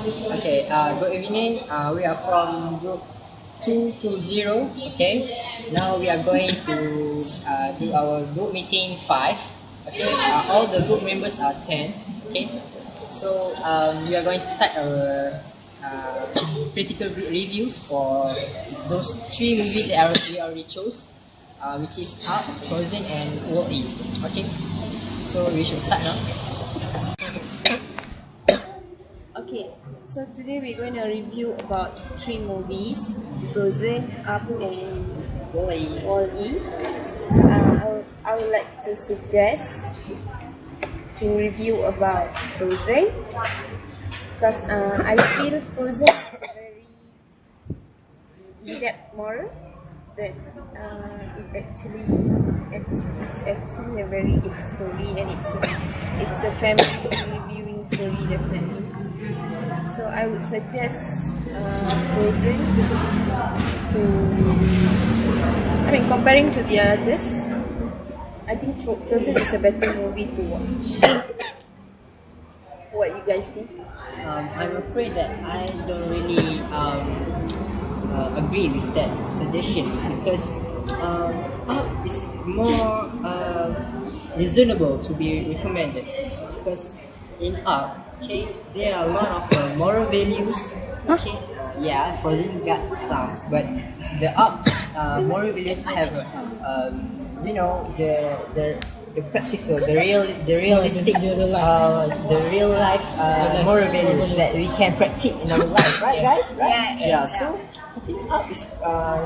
Okay, good evening. We are from group 220. Okay, now we are going to do our group meeting 5. Okay, all the group members are 10. Okay, so we are going to start our critical reviews for those 3 movies that we already chose, which is Up, Frozen, and Wall-E. Okay, so we should start now. Okay, so today we're going to review about 3 movies: Frozen, Up, and Wall-E. I would like to suggest to review about Frozen because I feel Frozen is a very in-depth moral that it's actually a very good story, and it's a family reviewing story definitely. So I would suggest Frozen comparing to the others, I think Frozen is a better movie to watch. What you guys think? I'm afraid that I don't really agree with that suggestion because Up is more reasonable to be recommended because in Up, okay, there are a lot of moral values. Okay, yeah, Frozen got some, but the Up moral values have the practical, the realistic, the real life moral values that we can practice in our life, right, guys? Right? Yeah. So I think Up is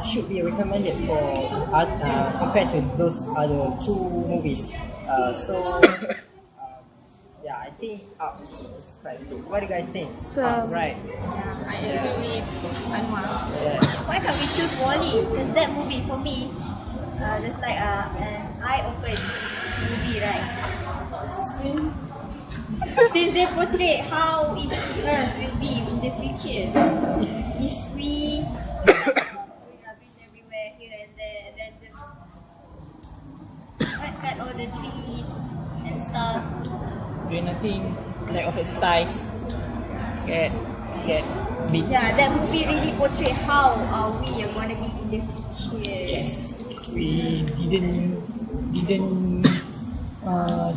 should be recommended for compared to those other 2 movies. Yeah, I think Up is quite good. What do you guys think? So, right. I agree with Anwar. Yes. Why can't we choose Wall-E? Because that movie for me, that's like an eye-open movie, right? Since they portray how is the earth will be in the future if we throw rubbish everywhere here and there, and then just cut all the trees and stuff. Doing nothing, lack of exercise, get big. Yeah, that movie really portray how we are gonna be in the future. Yes, if we didn't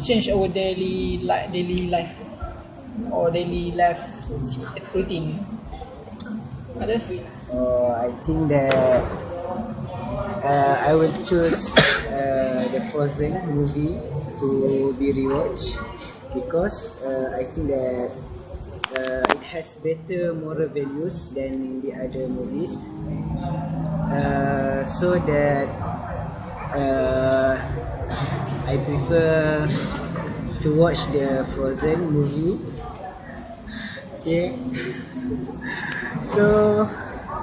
change our daily life or daily life routine. Others? I think that I will choose the Frozen movie to be rewatched because I think that it has better moral values than the other movies. So that I prefer to watch the Frozen movie. Okay. So,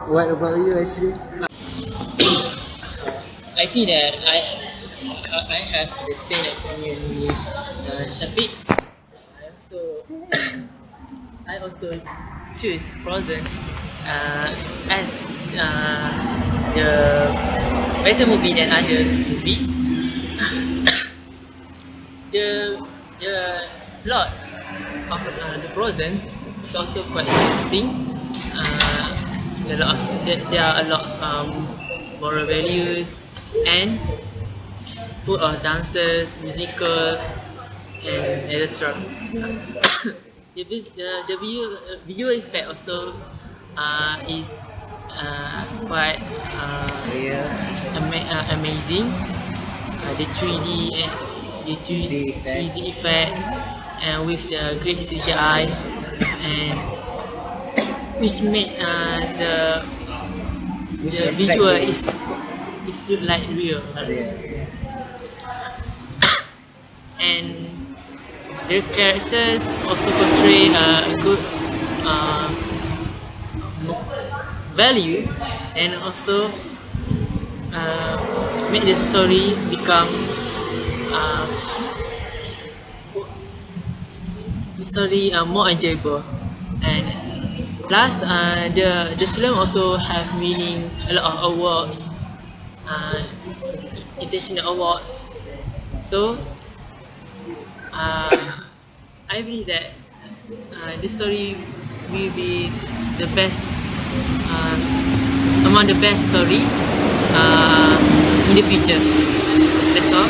what about you, actually? I think that I have the same opinion with Shafiq. I also choose Frozen as the better movie than other movie. The plot of the Frozen is also quite interesting. There are a lot of moral values and full of dances, musical, and etc. The visual effect also is quite amazing. The 3D effect and with the great CGI, and which made the visual is look like real. And the characters also portray a good value, and also make the story become more enjoyable. And plus the film also have winning a lot of awards, international awards. So I believe that the story will be the best among the best story in the future. That's all.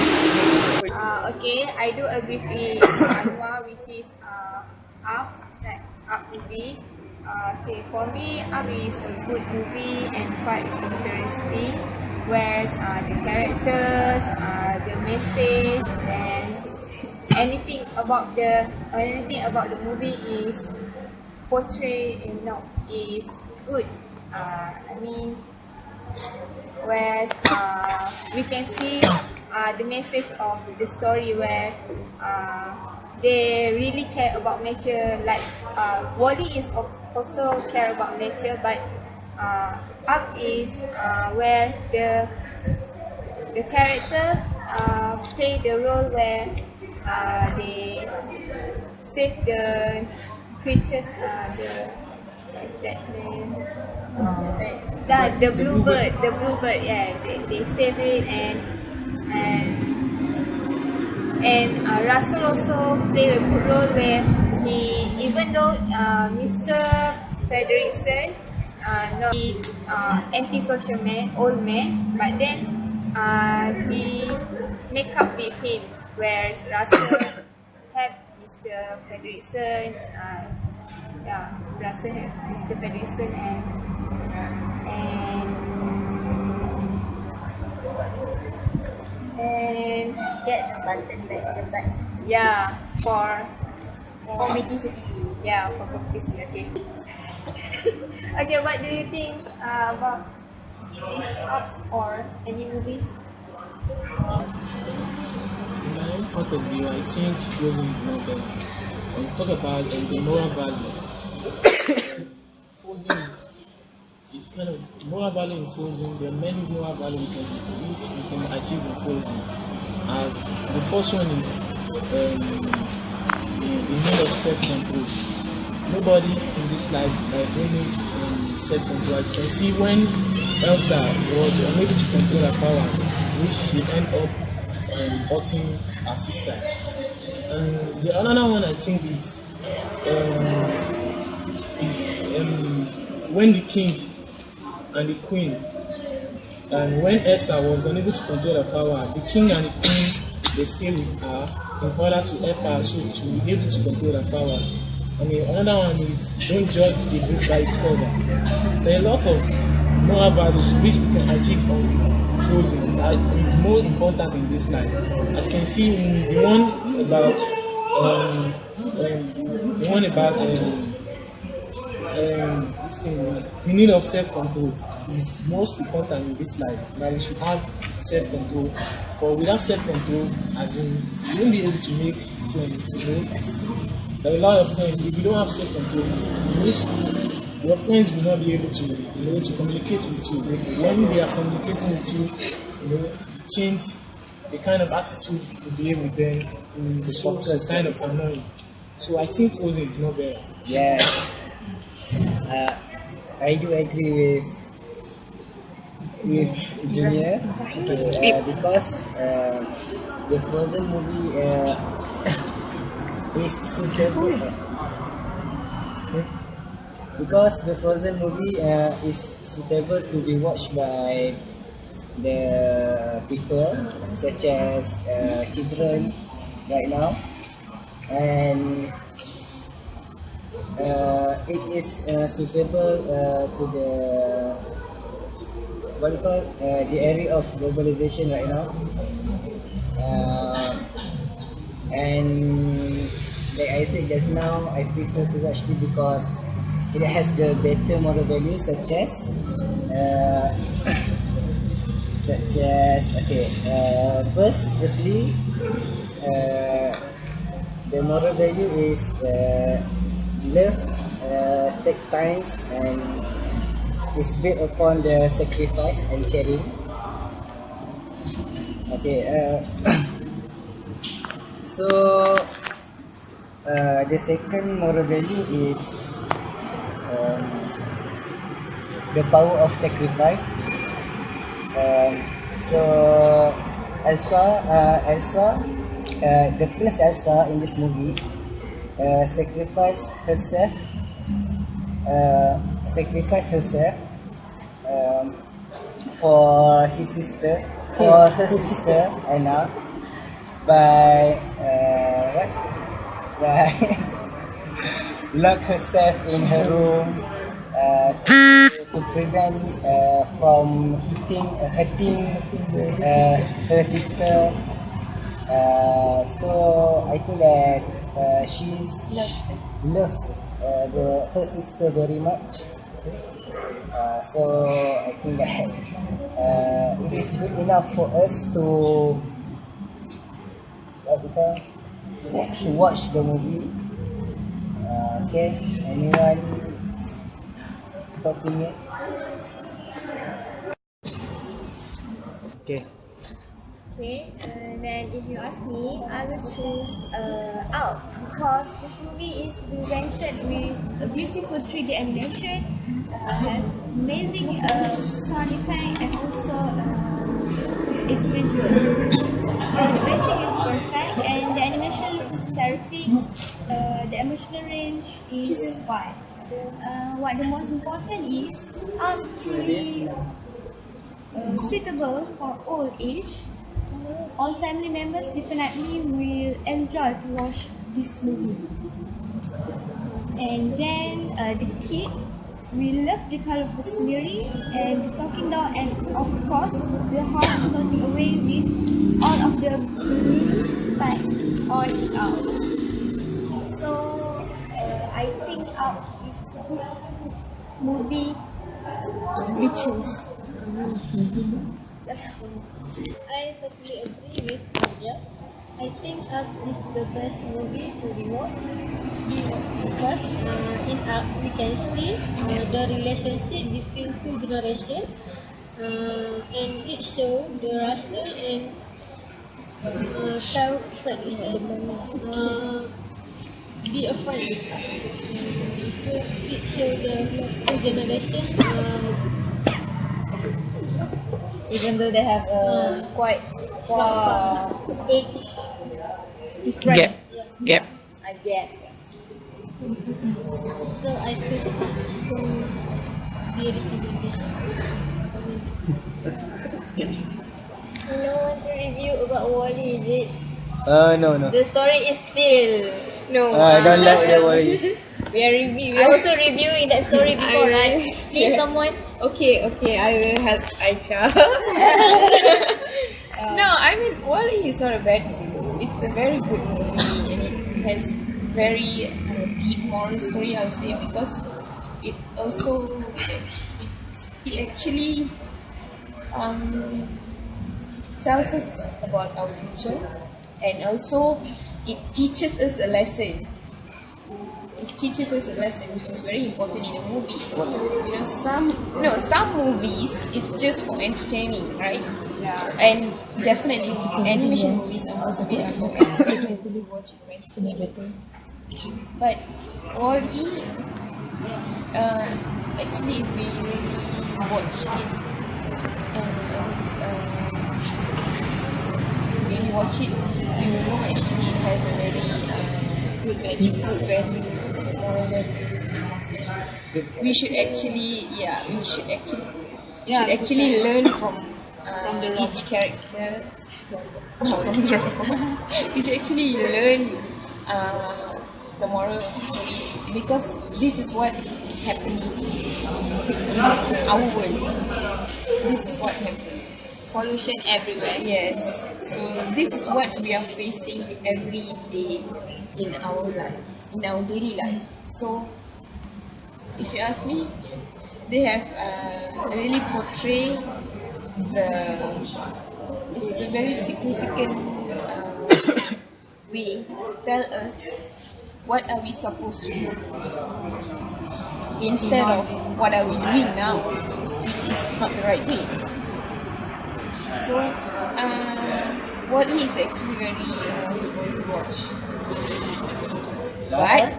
Okay, I do agree with Anwar, which is Up, that Up movie. Okay, for me, Up is a good movie and quite interesting. Whereas the characters, the message, and anything about the movie is portrayed, is good. I mean, whereas we can see the message of the story where they really care about nature. Like Wally is also care about nature, but Up is where the character play the role where they save the creatures. What is that name? The bluebird. Yeah, they save it, and Russell also played a good role where he, even though Mr. Frederickson not anti-social man, old man, but then he make up with him, whereas Russell helped Mr. Frederickson. Russell helped Mr. Frederickson and Get the button back, the badge. yeah, for competitivity. Yeah, for competitivity. Okay. Okay, what do you think about this Up or any movie? In my own point of view, I think Frozen is not better. When we talk about the moral value, Frozen is kind of moral value in Frozen. There are many moral values we can achieve in Frozen. As the first one is the need of self-control. Nobody in this life really self-control. As you can see, when Elsa was unable to control her powers, which she ended up hurting her sister. And the another one I think is when the king and the queen, and when Elsa was unable to control her power, the king and the queen, they stayed with her in order to help her so to be able to control her powers. And another one is don't judge the book by its cover. There are a lot of moral values which we can achieve on Frozen that is more important in this life. As you can see in the one about this thing, the need of self-control is most important in this life. That we should have self-control. But without self-control, as in, you won't be able to make friends. There are a lot of friends. If you don't have self-control, your friends will not be able to, to communicate with you. When they are communicating with you, change the kind of attitude to behave with them. It's kind of annoying. So I think Frozen is not better. Yes, I do agree with Junior, because the Frozen movie is suitable. Because the Frozen movie is suitable to be watched by the people such as children right now, and it is suitable to the the area of globalization right now, and like I said just now, I prefer to watch it because it has the better moral values such as firstly, the moral value is love, take times, and is built upon the sacrifice and caring. Okay, so the second moral value is the power of sacrifice. So the Princess Elsa in this movie sacrificed herself sacrificed herself um, for his sister, for her sister Anna, by what? By lock herself in her room to prevent from hurting her sister. So I think that she's loved her sister very much. So I think that it is good enough for us to what we call, to watch the movie. Okay, anyone opinion? Okay. Okay, then if you ask me, I will choose Out because this movie is presented with a beautiful 3D animation, amazing sound effect, and also its visual. The pacing is perfect, and the animation looks terrific. The emotional range is fine. What the most important is, truly suitable for all age. All family members definitely will enjoy to watch this movie. And then the kid will love the colorful scenery and the talking dog, and of course the house floating away with all of the balloons tied on it out. So I think Out is a good movie we choose. That's all. I totally agree with Arya. I think Up is the best movie to rewatch because in Up we can see the relationship between two generations and it shows the Russell and Carol friends be a friend. So it shows the two generations. Even though they have quite far age difference. Yep. I get. So I choose to be a No one to review about Wall-E, is it? No. The story is still no. I don't like the worry. We are also reviewing that story before, right? Please, someone. Okay, I will help Aisha. No, I mean, Wall-E is not a bad movie. It's a very good movie and it has very deep moral story, I would say, because it also it actually tells us about our future, and also it teaches us a lesson. It teaches us a lesson which is very important in a movie. You know, some movies it's just for entertaining, right? Yeah. And definitely animation movies are most of it are for entertainment. We watch it for entertainment. But Wall-E, actually, if we really watch it we will know actually it has a very good value, moral value. We should actually learn from each character. We should actually learn the moral of the story, because this is what is happening in our world. This is what happens. Pollution everywhere. Yes. So this is what we are facing every day in our life, in our daily life. So if you ask me, they have really portrayed it's a very significant way to tell us what are we supposed to do instead of what are we doing now, which is not the right way. So Wall-E is actually very good to watch. But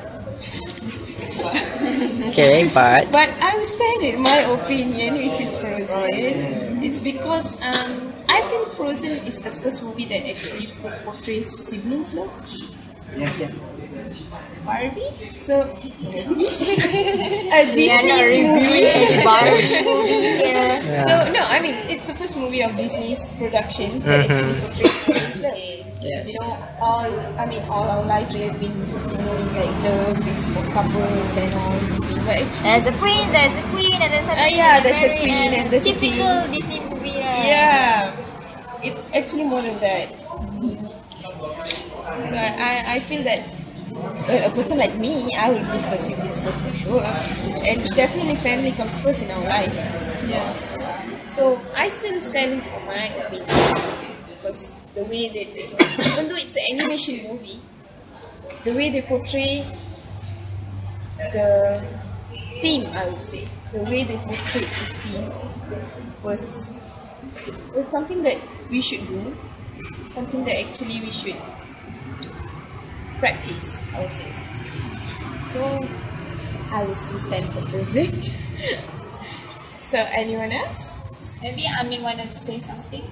But I will stand in my opinion, which is Frozen. It's because I feel Frozen is the first movie that actually portrays siblings love. Yes. Barbie. So a We are not Disney's movie. reviewing Barbie movie here. So no, I mean it's the first movie of Disney's production that actually portrays women's love. Yes. You know, all our life we have been like love is for couples and all these things. But actually, There's a prince, there's a queen, and then something. yeah, there's a queen and there's a typical Disney movie, right? yeah, it's actually more than that. So I feel that a person like me, I will prefer siblings love for sure, and definitely family comes first in our life. Yeah. So I still stand for my opinion because the way they, even though it's an animation movie, the way they portray the theme, I would say, the way they portrayed the theme was something that we should do, something that actually we should practice, I would say. So I will still stand for present. So anyone else? Maybe Amin wanna say something?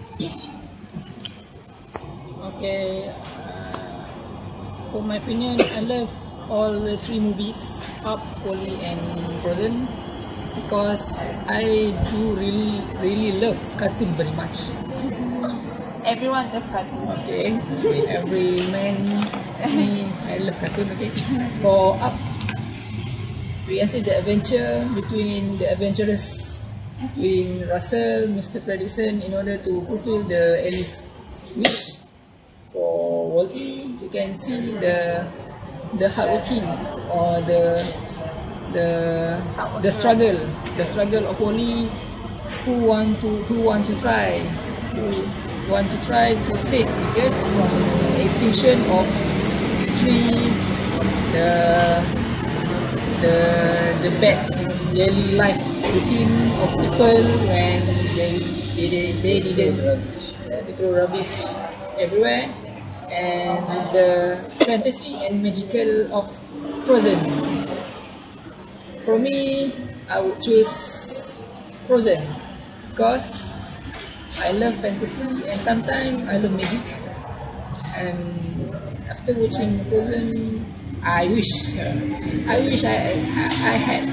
Okay, for my opinion, I love all the three movies, Up, Wall-E and Frozen, because I do really love cartoon very much. Everyone loves cartoon. Okay, every man, me, I love cartoon. Okay, for Up, we can see the adventure between the adventurous between Russell, Mr. Predicson in order to fulfill the Alice wish. For Wall-E, you can see the hardworking or the struggle of Wall-E who want to try to save the earth from the extinction of tree, the bad daily life routine of people when they throw rubbish everywhere, and the fantasy and magical of Frozen. For me, I would choose Frozen because I love fantasy and sometimes I love magic. And after watching Frozen, I wish I had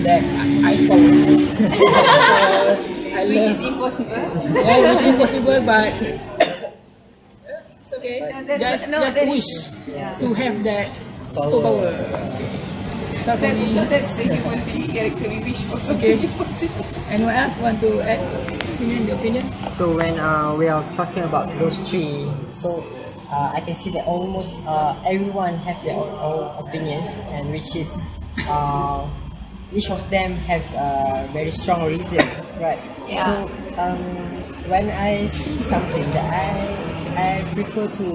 that ice power because I Which love, is impossible. yeah, which is impossible, but it's okay. That's- Just that wish is- yeah. to have that superpower. So for me, That's the human being's character. We wish for something Okay. impossible. anyone else want to add the opinion? So when we are talking about those three, so I can see that almost everyone have their own opinions, and which is each of them have very strong reason, right? Yeah. So when I see something that I prefer to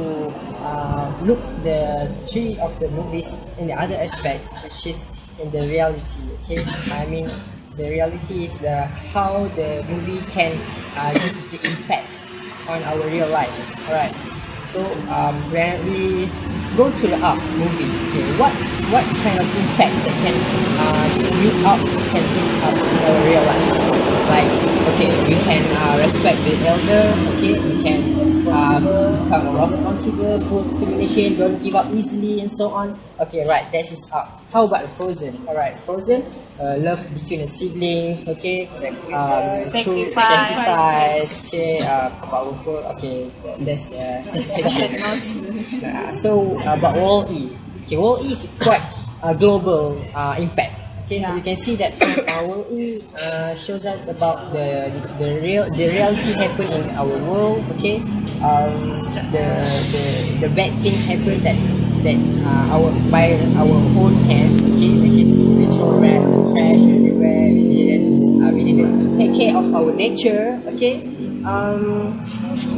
look the three of the movies in the other aspects, which is in the reality. Okay, I mean the reality is the how the movie can give the impact on our real life. Alright. So when we go to the Up movie, okay, what kind of impact that can Up can bring us in our real life? Like, okay, we can respect the elder. Okay, we can become responsible, full determination, don't give up easily, and so on. Okay, right, that is Up. How about Frozen? Alright, Frozen. Love between the siblings, okay, through sacrifice, okay, powerful, okay, that's the so about Wall-E, okay, Wall-E is quite a global impact. Okay, you can see that Wall-E shows us about the reality happen in our world. Okay, the bad things happen that our by our own hands. Okay, which is we throw trash everywhere. We didn't take care of our nature. Okay,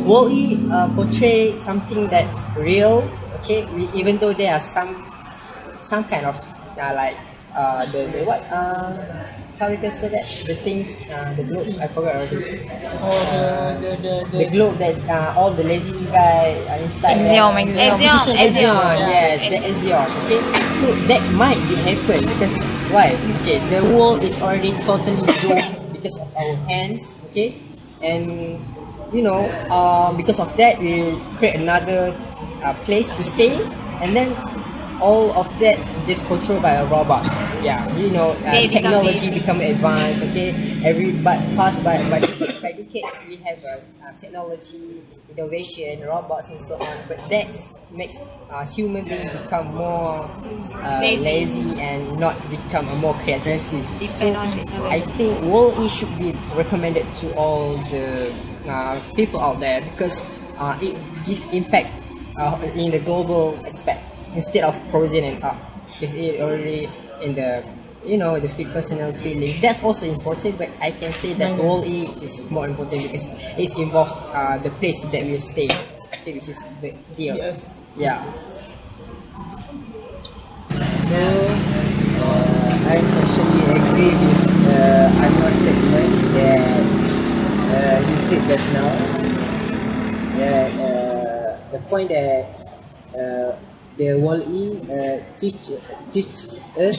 Wall-E portray something that real. Okay, even though there are some kind of like the what how you can say that the things the globe I forgot already. The globe that all the lazy guy inside. Axiom. Axiom, yes, the Axiom. Okay, so that might be happen because why? Okay, the world is already totally doomed because of our hands. Okay, and because of that we create another place to stay, and then all of that just controlled by a robot. Yeah, you know, technology become advanced. Okay, but past by decades we have technology, innovation, robots, and so on. But that makes human being become more lazy and not become more creative. So I think Wall-E should be recommended to all the people out there because it gives impact in the global aspect instead of Frozen and Up. Because it already in the the personal feeling. That's also important, but I can say that Wall-E is more important because it's involved the place that we stay, okay, which is the Earth. Yeah. So I partially agree with Anwar's statement that he said just now. That the point that the Wall-E teach us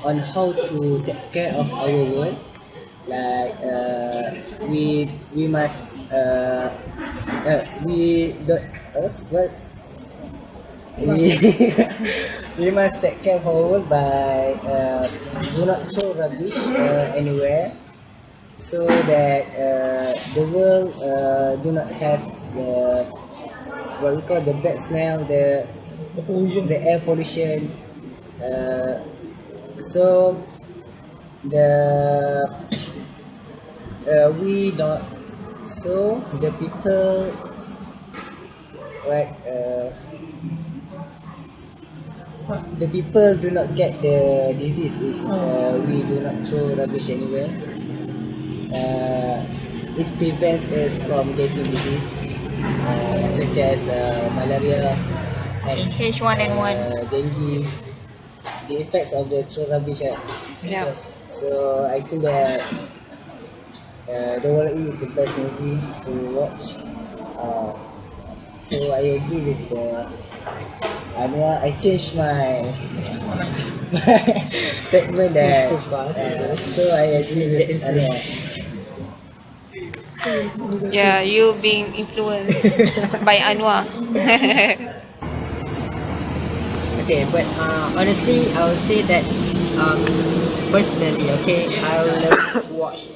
on how to take care of our world. Like we must we don't what we we must take care of our world by do not throw rubbish anywhere, so that the world do not have the what we call the bad smell, the air pollution. So the we don't. So the people like the people do not get the disease if we do not throw rubbish anywhere. It prevents us from getting disease such as malaria and H1N1. dengue. The effects of the throw rubbish. Yeah. So I think that the Wall-E is the best movie to watch. So I agree with Anwar. I changed my statement that. So I agree with Anwar. Yeah, you being influenced by Anwar. Okay, but honestly, I would say that personally, okay, I would love to watch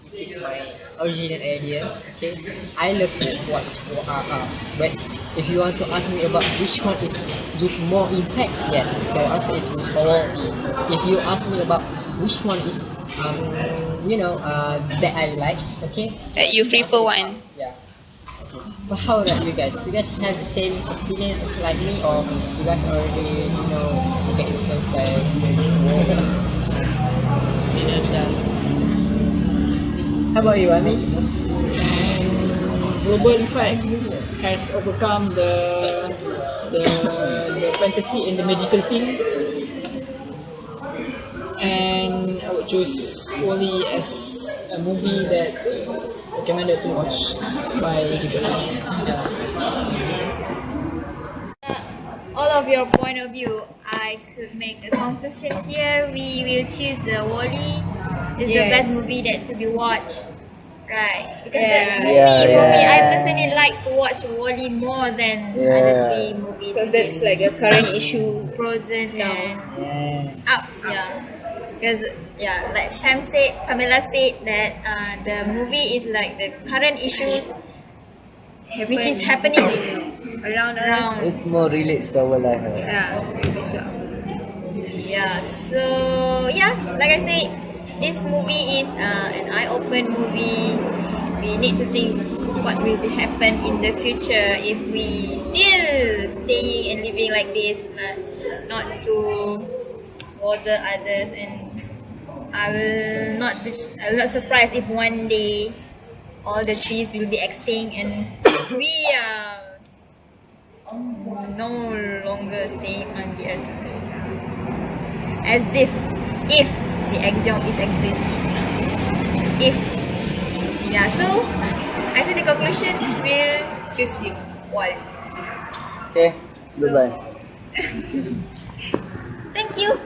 which is my original idea. Okay, I love to watch but if you want to ask me about which one is give more impact, yes, the answer is Wall-E. If you ask me about which one is that I like, okay, That you prefer one. yeah. But how about you guys? You guys have the same opinion like me, or you guys already get influenced by How about you, Ami? Global effect has overcome the fantasy and the magical thing, and I would choose Wall-E as a movie that recommended to watch by people. All of your point of view, I could make a conclusion here. We will choose the Wall-E. It's the best movie that to be watched, right? Because for me, I personally like to watch Wall-E more than other three movies. Because that's like a current issue. Frozen and Up, Because like Pamela said that the movie is like the current issues which is happening around us. It more relates to our life. So like I said, this movie is an eye-open movie. We need to think what will happen in the future if we still staying and living like this, not to bother others. And I will not surprised if one day all the trees will be extinct and we are no longer staying on the earth. As if the axiom is exists. So I think the conclusion will choose you. Wall. Okay, goodbye. Thank you.